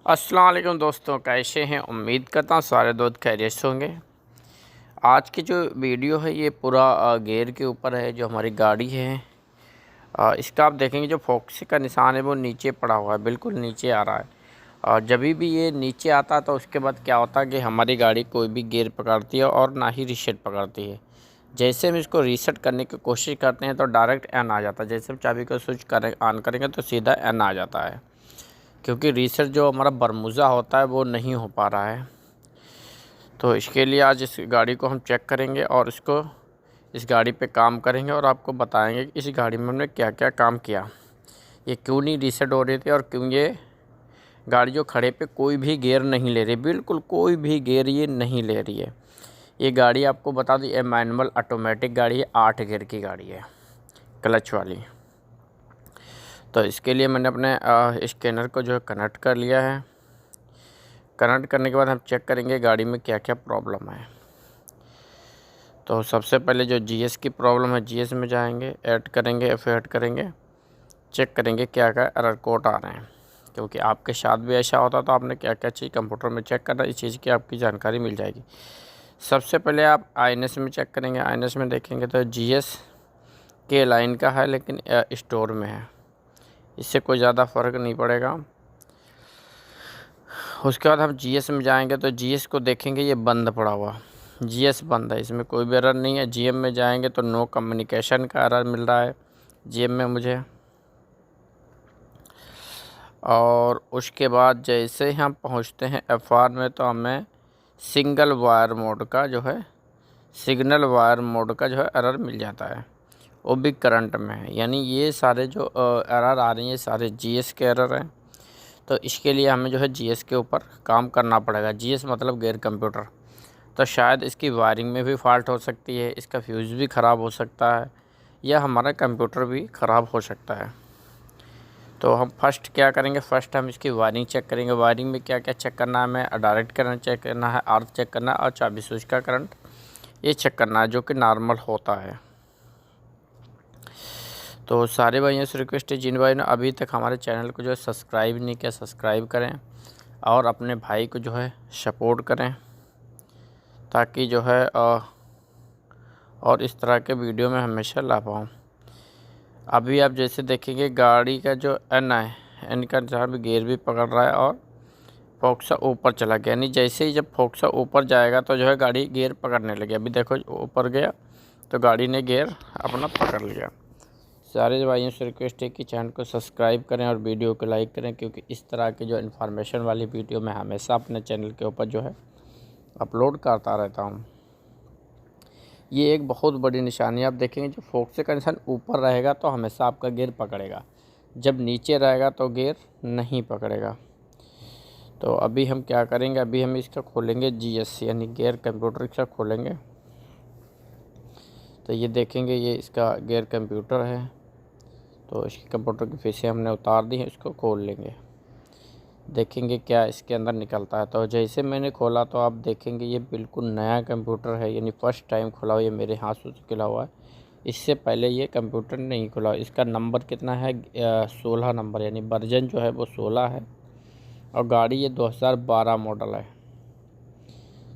अस्सलाम वालेकुम दोस्तों, कैसे हैं? उम्मीद करता हूँ सारे दोस्त खैरियत से होंगे। आज की जो वीडियो है ये पूरा गियर के ऊपर है। जो हमारी गाड़ी है इसका आप देखेंगे जो फोक्स का निशान है वो नीचे पड़ा हुआ है, बिल्कुल नीचे आ रहा है। और जब भी ये नीचे आता है तो उसके बाद क्या होता है कि हमारी गाड़ी कोई भी गियर पकड़ती है और ना ही रीसेट पकड़ती है। जैसे हम इसको रीसेट करने की कोशिश करते हैं तो डायरेक्ट एन आ जाता है। जैसे हम चाबी को स्विच करें ऑन करेंगे तो सीधा एन आ जाता है, क्योंकि रीसेट जो हमारा बरमूजा होता है वो नहीं हो पा रहा है। तो इसके लिए आज इस गाड़ी को हम चेक करेंगे और इस गाड़ी पे काम करेंगे और आपको बताएंगे कि इस गाड़ी में हमने क्या क्या काम किया, ये क्यों नहीं रीसेट हो रही थी और क्यों ये गाड़ी जो खड़े पे कोई भी गियर नहीं ले रही, बिल्कुल कोई भी गियर ये नहीं ले रही है। ये गाड़ी आपको बता दूँ ये मैनुअल ऑटोमेटिक गाड़ी है, 8 गियर की गाड़ी है, क्लच वाली। तो इसके लिए मैंने अपने स्कैनर को जो है कनेक्ट कर लिया है। कनेक्ट करने के बाद हम चेक करेंगे गाड़ी में क्या क्या प्रॉब्लम है। तो सबसे पहले जो जीएस की प्रॉब्लम है, जीएस में जाएंगे, ऐड करेंगे, ऐड करेंगे, चेक करेंगे क्या क्या एरर कोड आ रहे हैं, क्योंकि आपके साथ भी ऐसा होता तो आपने क्या क्या चीज़ कंप्यूटर में चेक करना, इस चीज़ की आपकी जानकारी मिल जाएगी। सबसे पहले आप आईएनएस में चेक करेंगे। आईएनएस में देखेंगे तो जीएस के लाइन का है लेकिन स्टोर में है, इससे कोई ज़्यादा फ़र्क नहीं पड़ेगा। उसके बाद हम जीएस में जाएंगे तो जीएस को देखेंगे ये बंद पड़ा हुआ, जीएस बंद है, इसमें कोई भी एरर नहीं है। जीएम में जाएंगे तो नो कम्युनिकेशन का एरर मिल रहा है जीएम में मुझे। और उसके बाद जैसे ही हम पहुंचते हैं एफआर में तो हमें सिंगल वायर मोड का जो है सिग्नल वायर मोड का जो है एरर मिल जाता है, वो भी करंट में है। यानी ये सारे जो एरर आ रही हैं सारे जीएस के एरर हैं। तो इसके लिए हमें जो है जीएस के ऊपर काम करना पड़ेगा। जीएस मतलब गियर कंप्यूटर। तो शायद इसकी वायरिंग में भी फ़ॉल्ट हो सकती है, इसका फ्यूज़ भी ख़राब हो सकता है, या हमारा कंप्यूटर भी ख़राब हो सकता है। तो हम फर्स्ट क्या करेंगे, फ़र्स्ट हम इसकी वायरिंग चेक करेंगे। वायरिंग में क्या क्या चेक करना है हमें, डायरेक्ट करंट चेक करना है, अर्थ चेक करना है और चाबी स्विच का करंट ये चेक करना है, जो कि नॉर्मल होता है। तो सारे भाइयों से रिक्वेस्ट है, जिन भाई ने अभी तक हमारे चैनल को जो है सब्सक्राइब नहीं किया, सब्सक्राइब करें और अपने भाई को जो है सपोर्ट करें, ताकि जो है और इस तरह के वीडियो में हमेशा ला पाऊँ। अभी आप जैसे देखेंगे गाड़ी का जो एन है, एन का जहाँ भी गियर भी पकड़ रहा है और फोक्सा ऊपर चला गया। यानी जैसे ही जब फोक्सा ऊपर जाएगा तो जो है गाड़ी गियर पकड़ने लगी। अभी देखो ऊपर गया तो गाड़ी ने गियर अपना पकड़ लिया। सारे भाइयों से रिक्वेस्ट है कि चैनल को सब्सक्राइब करें और वीडियो को लाइक करें, क्योंकि इस तरह की जो इन्फॉर्मेशन वाली वीडियो मैं हमेशा अपने चैनल के ऊपर जो है अपलोड करता रहता हूँ। ये एक बहुत बड़ी निशानी आप देखेंगे, जो फोक्स का निशान ऊपर रहेगा तो हमेशा आपका गियर पकड़ेगा, जब नीचे रहेगा तो गियर नहीं पकड़ेगा। तो अभी हम क्या करेंगे, अभी हम इसका खोलेंगे जीएस यानी गियर कंप्यूटर इसका खोलेंगे। तो ये देखेंगे ये इसका गियर कंप्यूटर है। तो इसके कंप्यूटर की फीसें हमने उतार दी हैं, इसको खोल लेंगे, देखेंगे क्या इसके अंदर निकलता है। तो जैसे मैंने खोला तो आप देखेंगे ये बिल्कुल नया कंप्यूटर है, यानी फ़र्स्ट टाइम खुला हुआ, ये मेरे हाथ से खुला हुआ है। इससे पहले ये कंप्यूटर नहीं खुला। इसका नंबर कितना है, 16 नंबर, यानी वर्जन जो है वो 16 है और गाड़ी ये 2012 मॉडल है।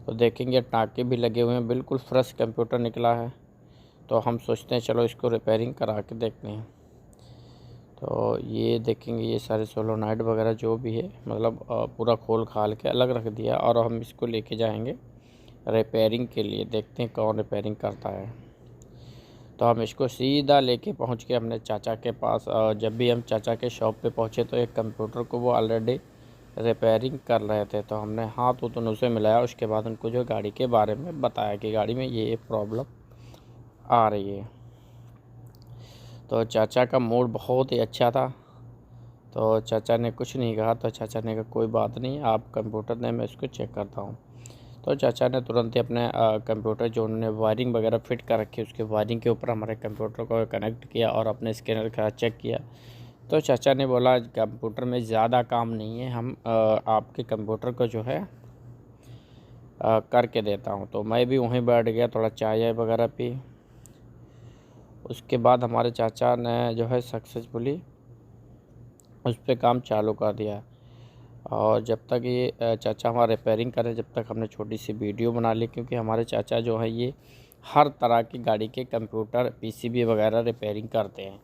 तो देखेंगे टाँके भी लगे हुए हैं, बिल्कुल फ्रेश कंप्यूटर निकला है। तो हम सोचते हैं चलो इसको रिपेयरिंग करा के देखते हैं। तो ये देखेंगे ये सारे सोलोनाइट वगैरह जो भी है, मतलब पूरा खोल खाल के अलग रख दिया और हम इसको लेके जाएंगे रिपेयरिंग के लिए, देखते हैं कौन रिपेयरिंग करता है। तो हम इसको सीधा लेके पहुंच के अपने चाचा के पास। जब भी हम चाचा के शॉप पे पहुंचे तो एक कंप्यूटर को वो ऑलरेडी रिपेयरिंग कर रहे थे। तो हमने हाथ उतन उसे मिलाया, उसके बाद उनको जो गाड़ी के बारे में बताया कि गाड़ी में ये प्रॉब्लम आ रही है। तो चाचा का मूड बहुत ही अच्छा था, तो चाचा ने कुछ नहीं कहा। तो चाचा ने कहा कोई बात नहीं, आप कंप्यूटर दें मैं इसको चेक करता हूँ। तो चाचा ने तुरंत ही अपने कंप्यूटर जो उन्होंने वायरिंग वगैरह फिट कर रखी उसके वायरिंग के ऊपर हमारे कंप्यूटर को कनेक्ट किया और अपने स्कैनर का चेक किया। तो चाचा ने बोला कंप्यूटर में ज़्यादा काम नहीं है, हम आपके कंप्यूटर को जो है करके देता हूँ। तो मैं भी वहीं बैठ गया, थोड़ा चाय वगैरह पी। उसके बाद हमारे चाचा ने जो है सक्सेसफुली उस पर काम चालू कर दिया। और जब तक ये चाचा हमारा रिपेयरिंग करें, जब तक हमने छोटी सी वीडियो बना ली, क्योंकि हमारे चाचा जो है ये हर तरह की गाड़ी के कंप्यूटर पीसीबी वगैरह रिपेयरिंग करते हैं।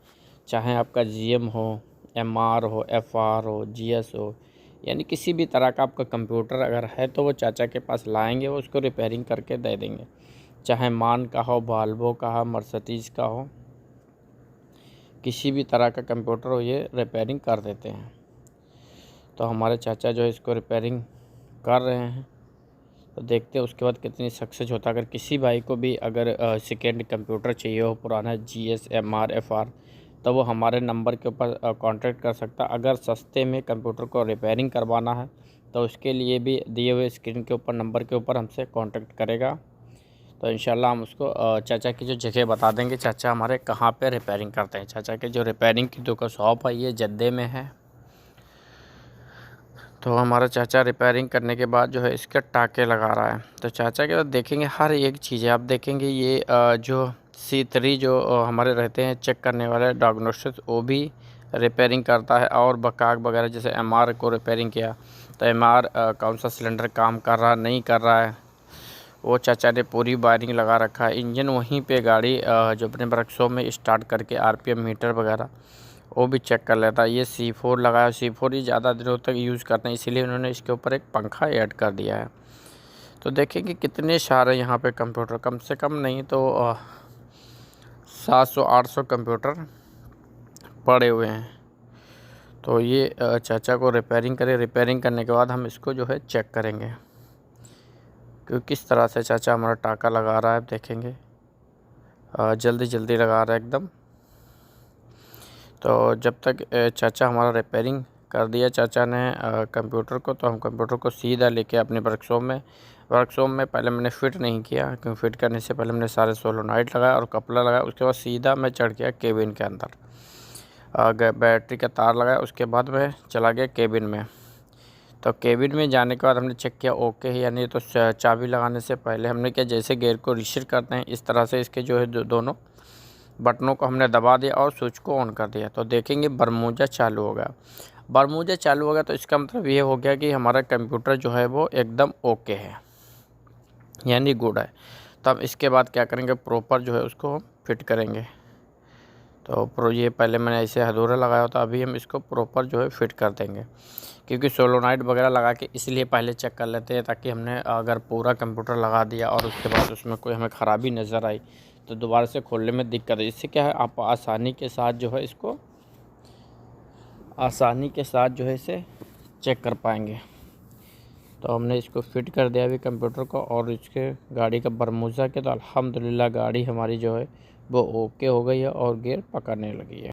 चाहे आपका जीएम हो, एमआर हो, एफआर हो, जीएस हो, यानी किसी भी तरह का आपका कंप्यूटर अगर है तो वो चाचा के पास लाएंगे, वो उसको रिपेयरिंग करके दे देंगे। चाहे मान का हो, वाल्वो का हो, मर्सिडीज़ का हो, किसी भी तरह का कंप्यूटर हो ये रिपेयरिंग कर देते हैं। तो हमारे चाचा जो है इसको रिपेयरिंग कर रहे हैं, तो देखते हैं उसके बाद कितनी सक्सेस होता है। अगर किसी भाई को भी अगर सेकेंड कंप्यूटर चाहिए हो पुराना जीएस, एमआर, एफआर, तो वो हमारे नंबर के ऊपर कांटेक्ट कर सकता है। अगर सस्ते में कंप्यूटर को रिपेयरिंग करवाना है तो उसके लिए भी दिए हुए स्क्रीन के ऊपर नंबर के ऊपर हमसे कांटेक्ट करेगा। तो इंशाल्लाह हम उसको चाचा की जो जगह बता देंगे, चाचा हमारे कहाँ पे रिपेयरिंग करते हैं। चाचा के जो रिपेयरिंग की दुकान शॉप है ये जद्दे में है। तो हमारा चाचा रिपेयरिंग करने के बाद जो है इसके टाके लगा रहा है। तो चाचा के बाद देखेंगे हर एक चीज़ है। आप देखेंगे ये जो C3 जो हमारे रहते हैं चेक करने वाले डायग्नोस्टिक्स, वो भी रिपेयरिंग करता है। और बकाक वगैरह जैसे एमआर को रिपेयरिंग किया तो एमआर कौन सा सिलेंडर काम कर रहा नहीं कर रहा है, वो चाचा ने पूरी वायरिंग लगा रखा है। इंजन वहीं पे गाड़ी जो अपने वर्कशॉप में स्टार्ट करके आरपीएम मीटर वगैरह वो भी चेक कर लेता है। ये C4 लगाया, C4 ही ज़्यादा दिनों तक यूज़ करते हैं, इसीलिए उन्होंने इसके ऊपर एक पंखा ऐड कर दिया है। तो देखेंगे कितने सारे यहाँ पे कंप्यूटर, कम से कम नहीं तो 700-800 कंप्यूटर पड़े हुए हैं। तो ये चाचा को रिपेयरिंग करें। रिपेयरिंग करने के बाद हम इसको जो है चेक करेंगे कि किस तरह से चाचा हमारा टाका लगा रहा है। देखेंगे जल्दी जल्दी लगा रहा है एकदम। तो जब तक चाचा हमारा रिपेयरिंग कर दिया चाचा ने कंप्यूटर को, तो हम कंप्यूटर को सीधा लेके अपने वर्कशॉप में पहले मैंने फ़िट नहीं किया, क्योंकि फ़िट करने से पहले मैंने सारे सोलोनाइट लगाया और कपड़ा लगाया। उसके बाद सीधा मैं चढ़ गया केबिन के अंदर, बैटरी का तार लगाया। उसके बाद मैं चला गया केबिन में। तो केबिन में जाने के बाद हमने चेक किया ओके है यानी। तो चाबी लगाने से पहले हमने क्या, जैसे गियर को रीसेट करते हैं इस तरह से इसके जो है दोनों बटनों को हमने दबा दिया और स्विच को ऑन कर दिया। तो देखेंगे बरमूजा चालू हो गया। बरमूजा चालू हो गया तो इसका मतलब ये हो गया कि हमारा कंप्यूटर जो है वो एकदम ओके है, यानी गुड है। तो हम इसके बाद क्या करेंगे, प्रॉपर जो है उसको फिट करेंगे। तो ये पहले मैंने ऐसे अधूरा लगाया था, अभी हम इसको प्रॉपर जो है फिट कर देंगे। क्योंकि सोलोनाइट वगैरह लगा के इसलिए पहले चेक कर लेते हैं, ताकि हमने अगर पूरा कंप्यूटर लगा दिया और उसके बाद उसमें कोई हमें ख़राबी नज़र आई तो दोबारा से खोलने में दिक्कत है। इससे क्या है, आप आसानी के साथ जो है इसे चेक कर पाएंगे। तो हमने इसको फिट कर दिया अभी कंप्यूटर को और इसके गाड़ी का बरमूजा के। तो अल्हम्दुलिल्लाह गाड़ी हमारी जो है वो ओके हो गई है और गियर पकड़ने लगी है।